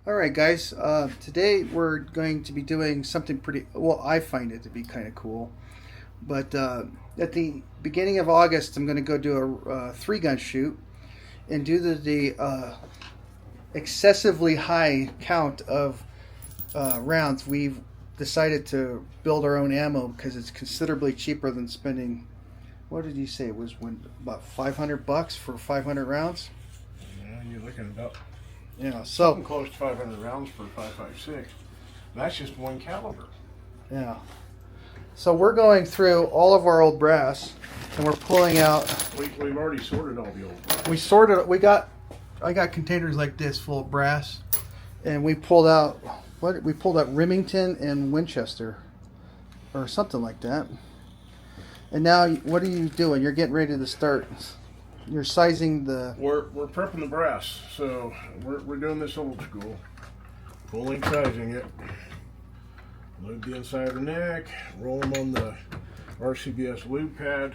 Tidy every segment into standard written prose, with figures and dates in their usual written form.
All right, guys. Today we're going to be doing something pretty well. I find it to be kind of cool. But at the beginning of August, I'm going to go do a three-gun shoot and do the excessively high count of rounds. We've decided to build our own ammo because it's considerably cheaper than spending. What did you say it was? About $500 for 500 rounds. Yeah, you're looking about Yeah. something So close to 500 rounds for 5.56. That's just one caliber. yeah. So we're going through all of our old brass, and we're pulling out. We've already sorted all the old ones. We sorted. I got containers like this full of brass, and we pulled out what we pulled out Remington and Winchester, or something like that. And now, what are you doing? You're getting ready to start. You're sizing the. We're prepping the brass, so we're doing this old school. Pulling, sizing it. Load the inside of the neck. Roll them on the RCBS lube pad,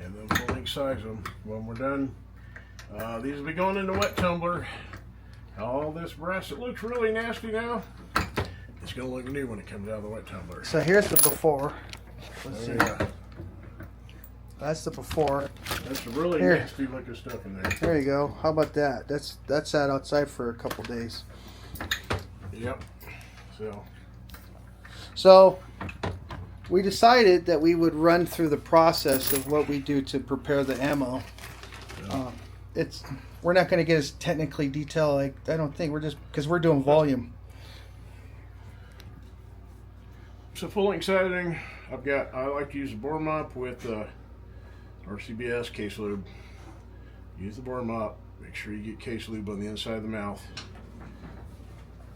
and then pulling, size them. When we're done, these will be going into wet tumbler. All this brass, it looks really nasty now. It's gonna look new when it comes out of the wet tumbler. So here's the before. Let's see. Yeah. That's the before. That's a really Here. nasty looking stuff in there. There you go. How about that? That's sat outside for a couple days. Yep. So we decided that we would run through the process of what we do to prepare the ammo. We're not going to get as technically detailed. Like I don't think we're just because we're doing volume. So pulling, sizing, I like to use a bore mop with RCBS case lube. Use the bore mop. Make sure you get case lube on the inside of the mouth.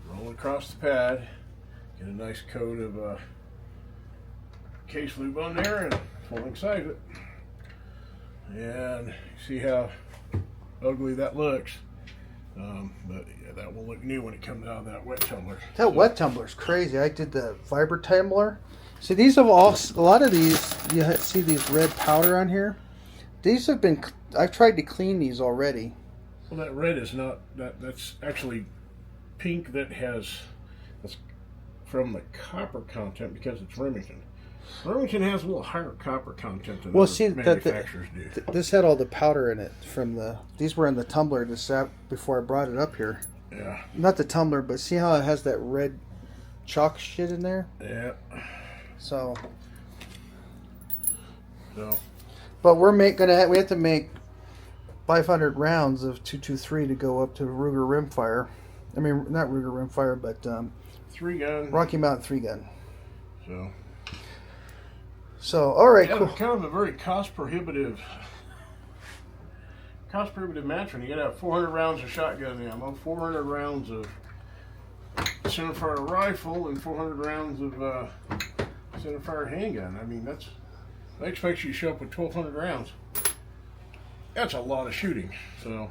Roll it across the pad. Get a nice coat of case lube on there and pulling, size it. And see how ugly that looks. But yeah, that will look new when it comes out of that wet tumbler. That wet tumbler's crazy. I did the fiber tumbler. See, these have all a lot of these. You see these red powder on here. These have been. I've tried to clean these already. Well, that red is not that's actually pink. That's from the copper content because it's Remington. Remington has a little higher copper content than other manufacturers do. This had all the powder in it from the. These were in the tumbler before I brought it up here. Yeah. Not the tumbler, but see how it has that red chalk shit in there. Yeah. So. So. But we have to make 500 rounds of 223 to go up to Ruger Rimfire. I mean, not Ruger Rimfire, but 3-gun. Rocky Mountain 3-gun. So, all right, cool. Kind of a very cost prohibitive match when you gotta have 400 rounds of shotgun ammo, 400 rounds of centerfire rifle, and 400 rounds of centerfire handgun. I mean, that expects you to show up with 1,200 rounds. That's a lot of shooting. So,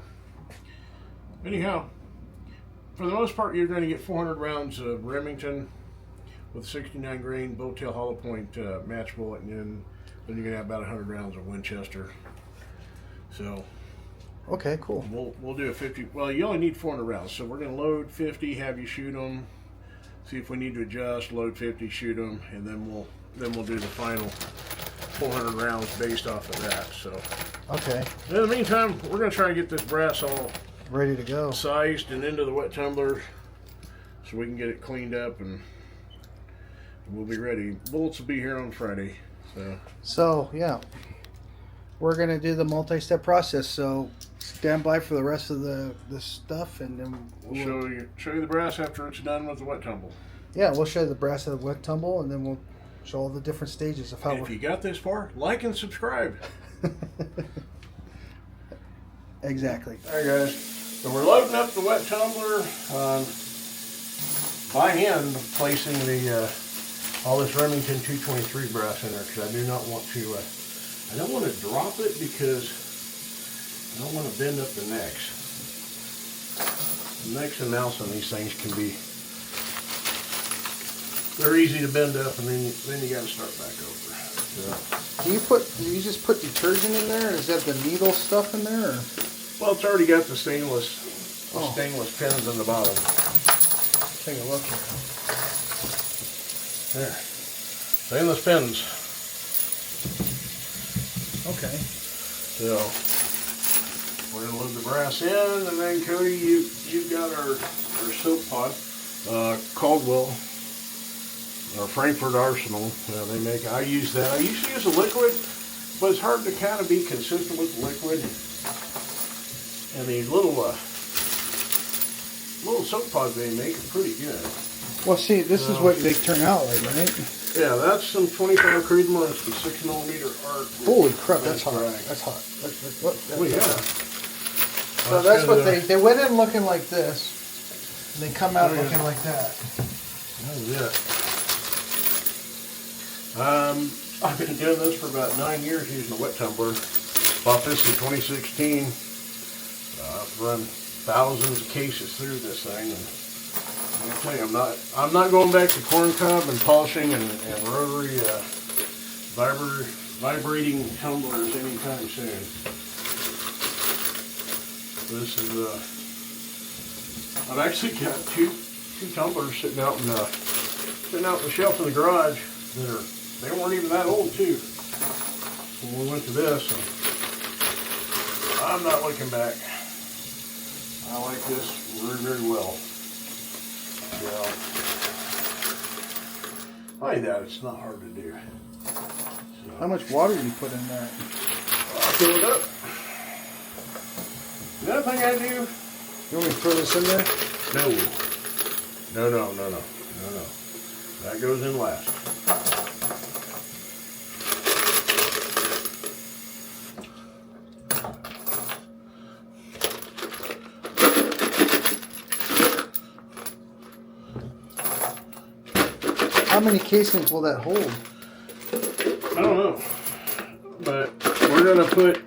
anyhow, for the most part, you're going to get 400 rounds of Remington with 69 grain bow tail hollow point match bullet, and then you're going to have about 100 rounds of Winchester. So, okay, cool. We'll do a 50. Well, you only need 400 rounds, so we're going to load 50, have you shoot them, see if we need to adjust, load 50, shoot them, and then we'll do the final 400 rounds based off of that. So, okay. In the meantime, we're going to try to get this brass all Ready to go. sized and into the wet tumbler so we can get it cleaned up and we'll be ready. Bullets will be here on Friday. So yeah, we're gonna do the multi-step process. So stand by for the rest of the stuff, and then we'll show you the brass after it's done with the wet tumble. Yeah, we'll show you the brass of the wet tumble, and then we'll show all the different stages of how. If you got this far, like and subscribe. Exactly. All right, guys. So we're loading up the wet tumbler by hand, placing all this Remington 223 brass in there because I do not want to. I don't want to drop it because I don't want to bend up the necks. The necks and mouths on these things can be. They're easy to bend up, and then you got to start back over. So. Do you just put detergent in there? Or is that the needle stuff in there? Or? Well, it's already got the stainless Oh. stainless pins in the bottom. Take a look here. There. Stainless pins. Okay. So we're gonna load the brass in, and then Cody, you've got our soap pot, Caldwell, or Frankfurt Arsenal. They make. I use that. I used to use a liquid, but it's hard to kind of be consistent with the liquid. And these little soap pods they make are pretty good. Well, see, this is what they turn out like, right? Yeah, that's some 25 Creedmoor and some 6mm arc. Holy crap, that's hot. Right. That's hot. Look, Oh yeah. So that's what they went in looking like this, and they come out looking like that. That's it. I've been doing this for about 9 years using a wet tumbler. Bought this in 2016. I've run thousands of cases through this thing, and I'll tell you, I'm not going back to corn cob and polishing and rotary vibrating tumblers anytime soon. This is I've actually got two tumblers sitting out in the shelf in the garage they weren't even that old too. When we went to this, and I'm not looking back. I like this very, very well. Yeah. Like that, it's not hard to do. So, How much water do you put in that? I'll fill it up. The other thing I do. You want me to throw this in there? No. That goes in last. How many casings will that hold? I don't know, but we're gonna put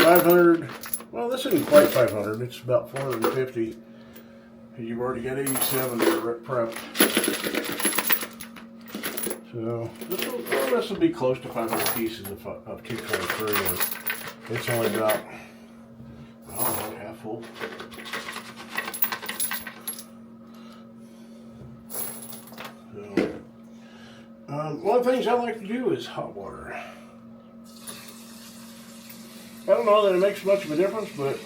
500. Well, this isn't quite 500. It's about 450. You've already got 87 prepped. So this will be close to 500 pieces of 223. And it's only about, I don't know, half full. One of the things I like to do is hot water. I don't know that it makes much of a difference, but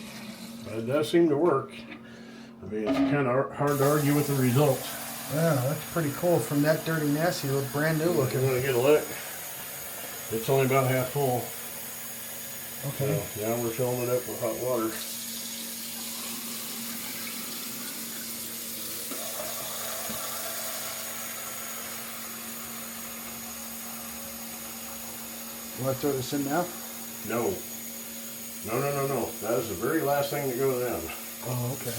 it does seem to work. I mean, it's kind of hard to argue with the results. Yeah, that's pretty cool. From that dirty, nasty, look brand new looking. You want to get a look? It's only about half full. Okay. So now we're filling it up with hot water. You want to throw this in now? No. That is the very last thing that goes in. Oh, okay.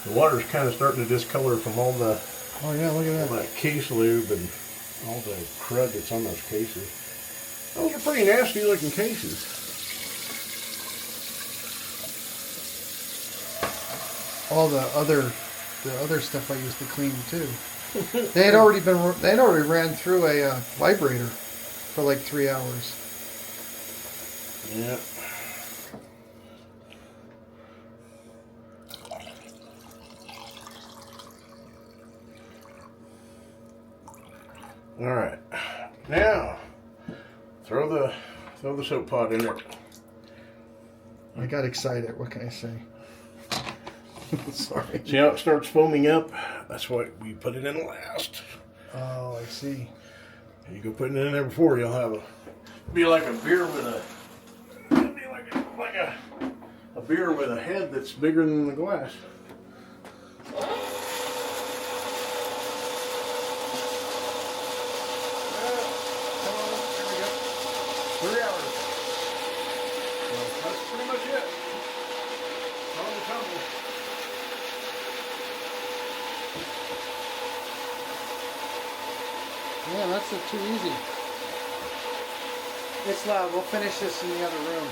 The water's kind of starting to discolor from all the Oh yeah, look at all that. that case lube and all the crud that's on those cases. Those are pretty nasty looking cases. All the other stuff I used to clean too. They had already ran through a vibrator for like 3 hours. Yeah. All right. Now, throw the soap pot in there. I got excited. What can I say? Sorry. See how it starts foaming up? That's why we put it in last. Oh, I see. You go put it in there before, you'll have be like a beer with it'll be like a beer with a head that's bigger than the glass. Yeah, that's too easy. It's loud. We'll finish this in the other room.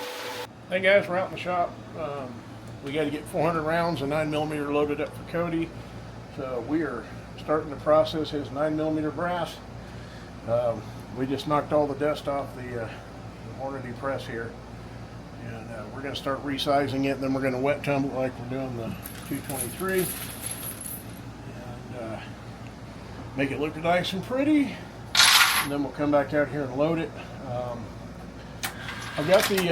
Hey guys, we're out in the shop. We got to get 400 rounds of 9mm loaded up for Cody. So we are starting to process his 9mm brass. We just knocked all the dust off the Hornady press here, and we're going to start resizing it, and then we're going to wet tumble it like we're doing the 223, and make it look nice and pretty, and then we'll come back out here and load it. I've got the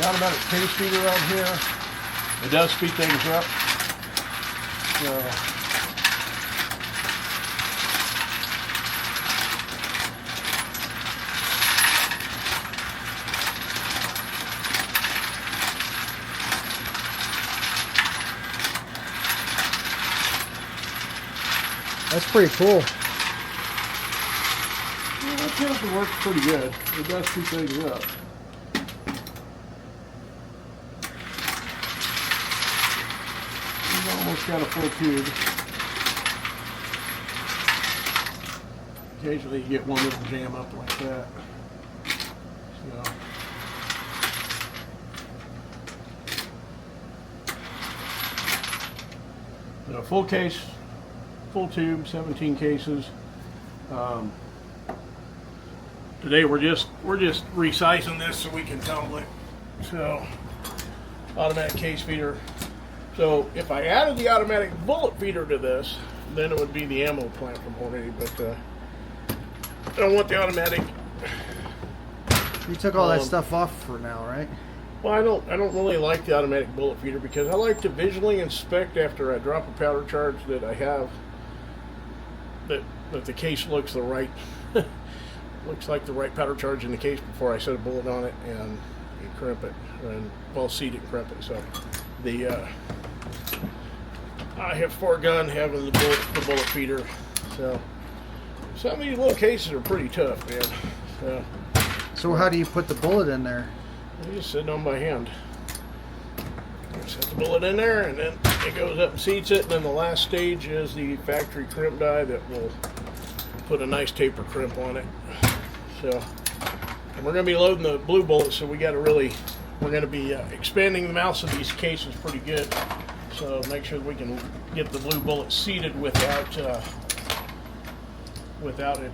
automatic case feeder on here. It does speed things up, so That's pretty cool. yeah, that tends to work pretty good. It does speed things up. We've almost got a full tube. Occasionally you get one little jam up like that. So. So full case, full tube, 17 cases. Today we're just resizing this so we can tumble it. So automatic case feeder. So if I added the automatic bullet feeder to this, then it would be the ammo plant from Hornady. But I don't want the automatic. You took all that stuff off for now, right? Well, I don't really like the automatic bullet feeder because I like to visually inspect after I drop a powder charge that I have that the case looks the right looks like the right powder charge in the case before I set a bullet on it and crimp it and seat it and crimp it. So the I have foregone having the bullet feeder. So some of these little cases are pretty tough, man. So how do you put the bullet in there? I just sit on by hand. Set the bullet in there, and then it goes up and seats it. And then the last stage is the factory crimp die that will put a nice taper crimp on it. So, and we're going to be loading the blue bullets, so we're going to be expanding the mouths of these cases pretty good. So make sure that we can get the blue bullet seated without it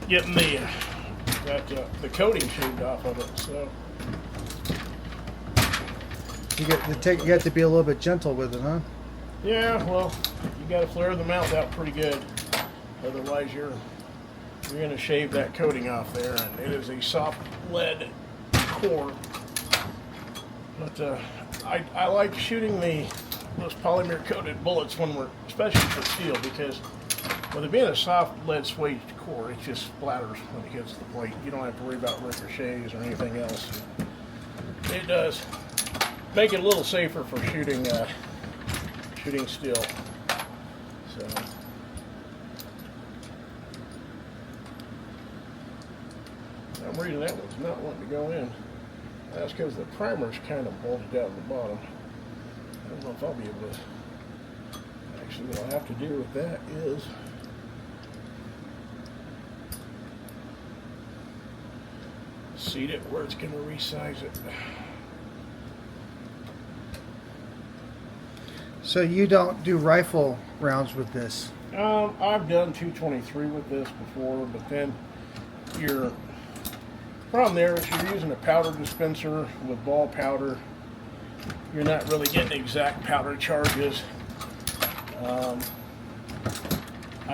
getting the coating shaved off of it. So you got to be a little bit gentle with it, huh? yeah, well, you got to flare the mouth out pretty good, otherwise you're going to shave that coating off there. And it is a soft lead core, but I like shooting those polymer coated bullets especially for steel, because with it being a soft lead swaged core, it just splatters when it hits the plate. You don't have to worry about ricochets or anything else. It does make it a little safer for shooting steel. So for some reason that one's not wanting to go in. That's because the primer's kind of bolted out of the bottom. I don't know if I'll be able to. Actually, what I'll have to do with that is seat it where it's going to resize it. So you don't do rifle rounds with this? I've done 223 with this before, but then your problem there is you're using a powder dispenser with ball powder. You're not really getting exact powder charges. I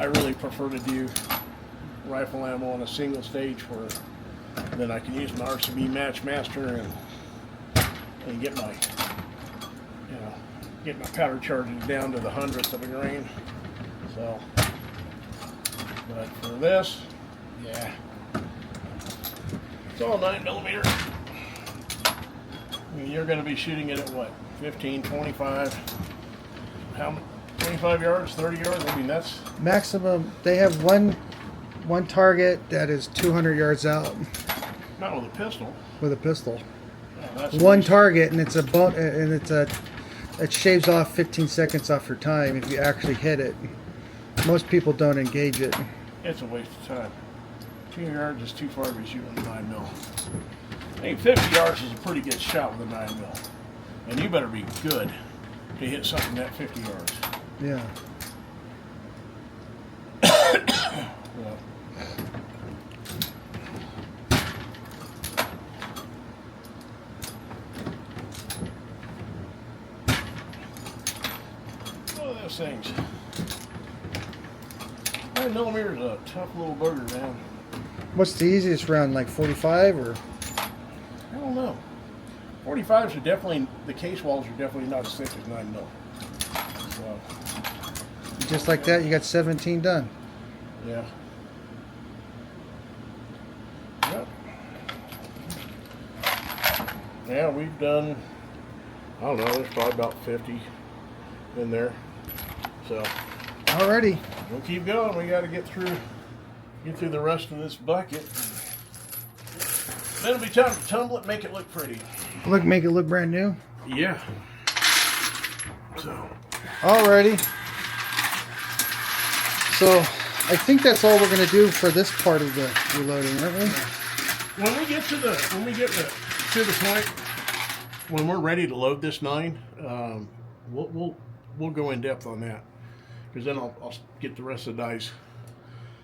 really prefer to do rifle ammo on a single stage where then I can use my RCB Match Master and get my powder charges down to the hundredth of a grain. So, but for this, yeah, it's all 9mm. I mean, you're going to be shooting it at what, 15, 25? How many? 25 yards, 30 yards? I mean, that's maximum. They have one target that is 200 yards out. Not with a pistol. With a pistol. That's one target, and it shaves off 15 seconds off your time if you actually hit it. Most people don't engage it. It's a waste of time. 2 yards is too far to be shooting with a 9mm. I think 50 yards is a pretty good shot with a 9mm. And you better be good to hit something at 50 yards. Yeah. things. 9mm is a tough little bugger, man. What's the easiest round, like 45 or? I don't know. 45s are definitely, the case walls are definitely not as thick as 9mm. So, Just like that, you got 17 done. yeah. Yep. Yeah, we've done, I don't know, there's probably about 50 in there. So, Alrighty. we'll keep going. We got to get through the rest of this bucket. Then it'll be time to tumble it, make it look pretty. Make it look brand new. Yeah. So. Alrighty. So, I think that's all we're gonna do for this part of the reloading, aren't we? When we get to the point when we're ready to load this 9, we'll go in depth on that, because then I'll get the rest of the dice,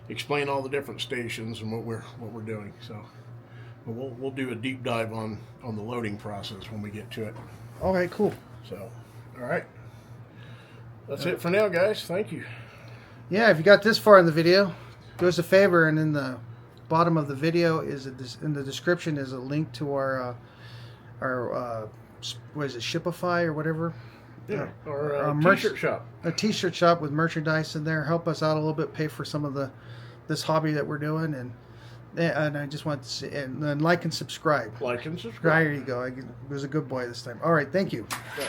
explain all the different stations and what we're doing. So we'll do a deep dive on the loading process when we get to it. Alright, cool. So, all right, that's it for now, guys. Thank you. Yeah, if you got this far in the video, do us a favor, and in the bottom of the video in the description is a link to our what is it, Shipify or whatever? Yeah, or t-shirt shop. A t-shirt shop with merchandise in there. Help us out a little bit, pay for some of this hobby that we're doing, and I just want to say, and then like and subscribe. Like and subscribe. There you go. I was a good boy this time. All right, thank you. Yeah.